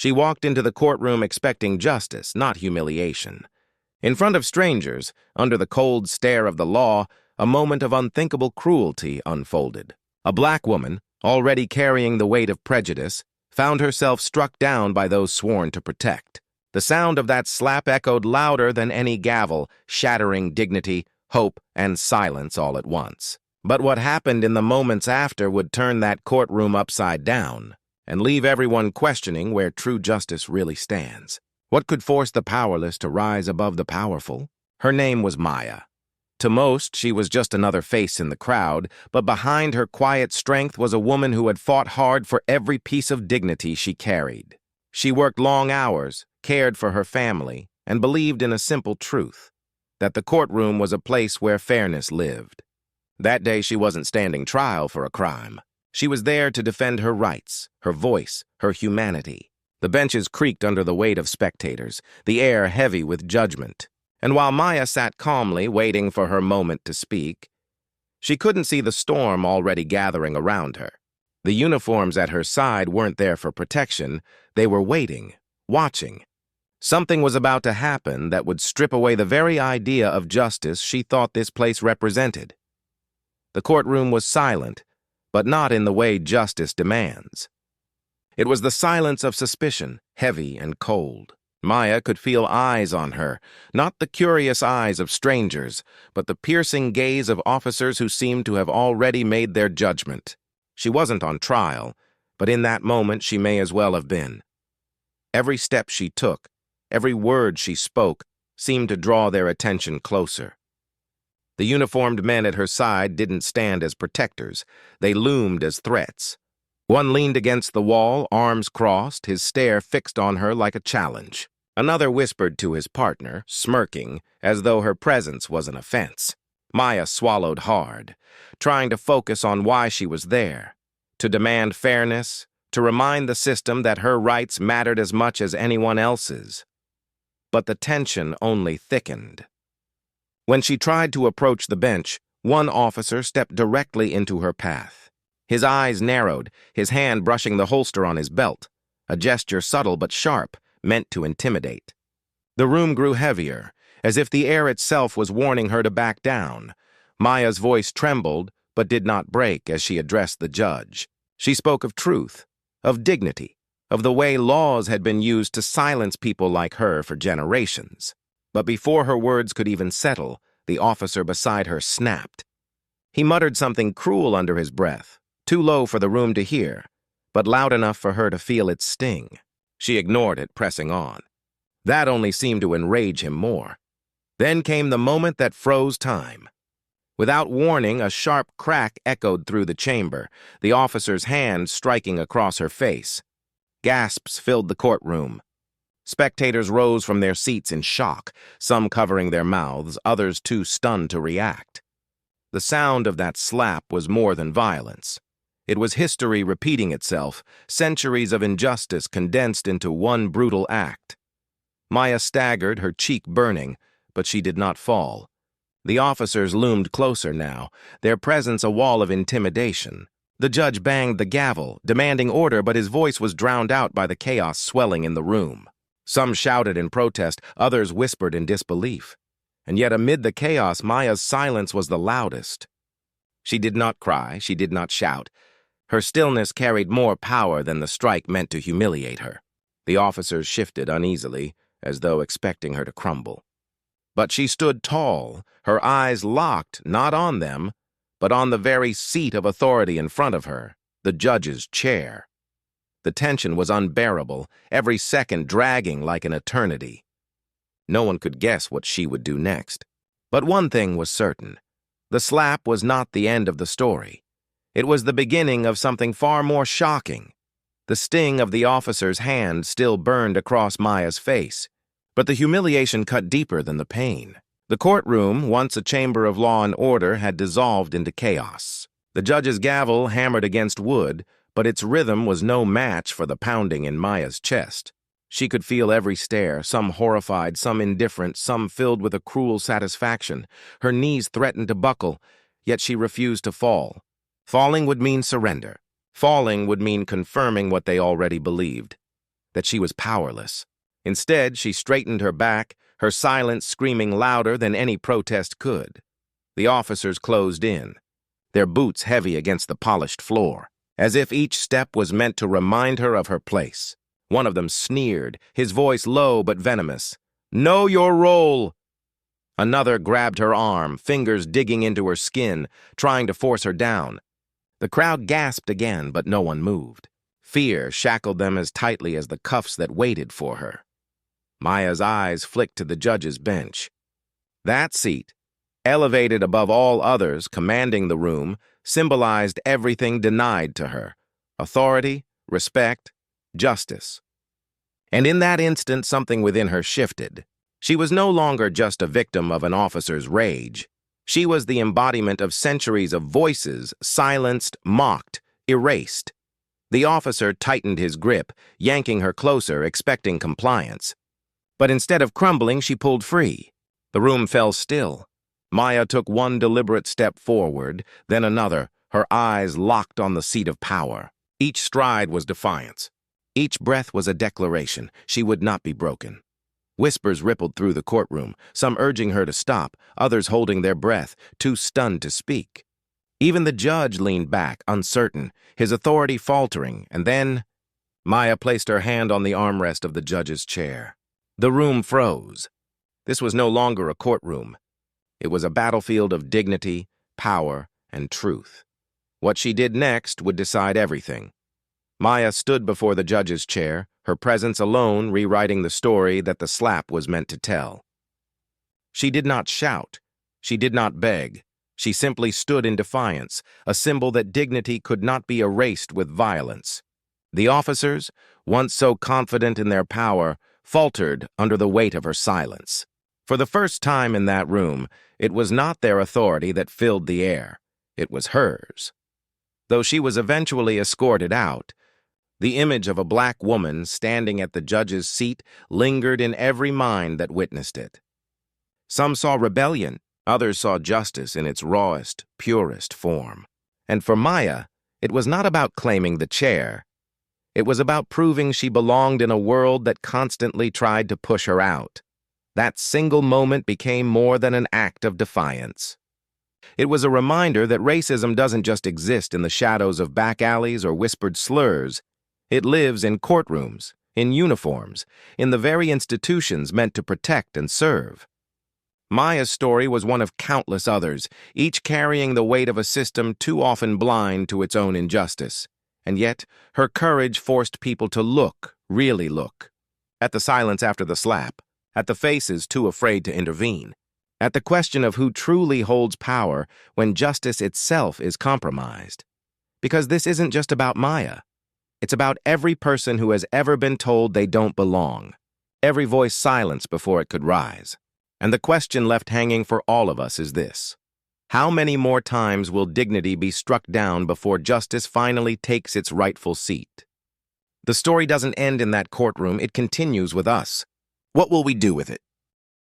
She walked into the courtroom expecting justice, not humiliation. In front of strangers, under the cold stare of the law, a moment of unthinkable cruelty unfolded. A black woman, already carrying the weight of prejudice, found herself struck down by those sworn to protect. The sound of that slap echoed louder than any gavel, shattering dignity, hope, and silence all at once. But what happened in the moments after would turn that courtroom upside down and leave everyone questioning where true justice really stands. What could force the powerless to rise above the powerful? Her name was Maya. To most, she was just another face in the crowd, but behind her quiet strength was a woman who had fought hard for every piece of dignity she carried. She worked long hours, cared for her family, and believed in a simple truth, that the courtroom was a place where fairness lived. That day she wasn't standing trial for a crime. She was there to defend her rights, her voice, her humanity. The benches creaked under the weight of spectators, the air heavy with judgment. And while Maya sat calmly, waiting for her moment to speak, she couldn't see the storm already gathering around her. The uniforms at her side weren't there for protection. They were waiting, watching. Something was about to happen that would strip away the very idea of justice she thought this place represented. The courtroom was silent, but not in the way justice demands. It was the silence of suspicion, heavy and cold. Maya could feel eyes on her, not the curious eyes of strangers, but the piercing gaze of officers who seemed to have already made their judgment. She wasn't on trial, but in that moment she may as well have been. Every step she took, every word she spoke, seemed to draw their attention closer. The uniformed men at her side didn't stand as protectors. They loomed as threats. One leaned against the wall, arms crossed, his stare fixed on her like a challenge. Another whispered to his partner, smirking, as though her presence was an offense. Maya swallowed hard, trying to focus on why she was there, to demand fairness, to remind the system that her rights mattered as much as anyone else's. But the tension only thickened. When she tried to approach the bench, one officer stepped directly into her path. His eyes narrowed, his hand brushing the holster on his belt, a gesture subtle but sharp, meant to intimidate. The room grew heavier, as if the air itself was warning her to back down. Maya's voice trembled, but did not break as she addressed the judge. She spoke of truth, of dignity, of the way laws had been used to silence people like her for generations. But before her words could even settle, the officer beside her snapped. He muttered something cruel under his breath, too low for the room to hear, but loud enough for her to feel its sting. She ignored it, pressing on. That only seemed to enrage him more. Then came the moment that froze time. Without warning, a sharp crack echoed through the chamber, the officer's hand striking across her face. Gasps filled the courtroom. Spectators rose from their seats in shock, some covering their mouths, others too stunned to react. The sound of that slap was more than violence. It was history repeating itself, centuries of injustice condensed into one brutal act. Maya staggered, her cheek burning, but she did not fall. The officers loomed closer now, their presence a wall of intimidation. The judge banged the gavel, demanding order, but his voice was drowned out by the chaos swelling in the room. Some shouted in protest, others whispered in disbelief. And yet amid the chaos, Maya's silence was the loudest. She did not cry, she did not shout. Her stillness carried more power than the strike meant to humiliate her. The officers shifted uneasily, as though expecting her to crumble. But she stood tall, her eyes locked not on them, but on the very seat of authority in front of her, the judge's chair. The tension was unbearable, every second dragging like an eternity. No one could guess what she would do next. But one thing was certain. The slap was not the end of the story. It was the beginning of something far more shocking. The sting of the officer's hand still burned across Maya's face, but the humiliation cut deeper than the pain. The courtroom, once a chamber of law and order, had dissolved into chaos. The judge's gavel hammered against wood, but its rhythm was no match for the pounding in Maya's chest. She could feel every stare, some horrified, some indifferent, some filled with a cruel satisfaction. Her knees threatened to buckle, yet she refused to fall. Falling would mean surrender. Falling would mean confirming what they already believed. that she was powerless. Instead, she straightened her back, her silence screaming louder than any protest could. The officers closed in, their boots heavy against the polished floor, as if each step was meant to remind her of her place. One of them sneered, his voice low but venomous. "Know your role!" Another grabbed her arm, fingers digging into her skin, trying to force her down. The crowd gasped again, but no one moved. Fear shackled them as tightly as the cuffs that waited for her. Maya's eyes flicked to the judge's bench. That seat, elevated above all others, commanding the room, symbolized everything denied to her: authority, respect, justice. And in that instant, something within her shifted. She was no longer just a victim of an officer's rage. She was the embodiment of centuries of voices, silenced, mocked, erased. The officer tightened his grip, yanking her closer, expecting compliance. But instead of crumbling, she pulled free. The room fell still. Maya took one deliberate step forward, then another, her eyes locked on the seat of power. Each stride was defiance. Each breath was a declaration. She would not be broken. Whispers rippled through the courtroom, some urging her to stop, others holding their breath, too stunned to speak. Even the judge leaned back, uncertain, his authority faltering, and then Maya placed her hand on the armrest of the judge's chair. The room froze. This was no longer a courtroom. It was a battlefield of dignity, power, and truth. What she did next would decide everything. Maya stood before the judge's chair, her presence alone rewriting the story that the slap was meant to tell. She did not shout. She did not beg. She simply stood in defiance, a symbol that dignity could not be erased with violence. The officers, once so confident in their power, faltered under the weight of her silence. For the first time in that room, it was not their authority that filled the air. It was hers. Though she was eventually escorted out, the image of a black woman standing at the judge's seat lingered in every mind that witnessed it. Some saw rebellion, others saw justice in its rawest, purest form. And for Maya, it was not about claiming the chair. It was about proving she belonged in a world that constantly tried to push her out. That single moment became more than an act of defiance. It was a reminder that racism doesn't just exist in the shadows of back alleys or whispered slurs. It lives in courtrooms, in uniforms, in the very institutions meant to protect and serve. Maya's story was one of countless others, each carrying the weight of a system too often blind to its own injustice. And yet, her courage forced people to look, really look. At the silence after the slap, at the faces too afraid to intervene, at the question of who truly holds power when justice itself is compromised. Because this isn't just about Maya. It's about every person who has ever been told they don't belong, every voice silenced before it could rise. And the question left hanging for all of us is this: how many more times will dignity be struck down before justice finally takes its rightful seat? The story doesn't end in that courtroom, it continues with us. What will we do with it?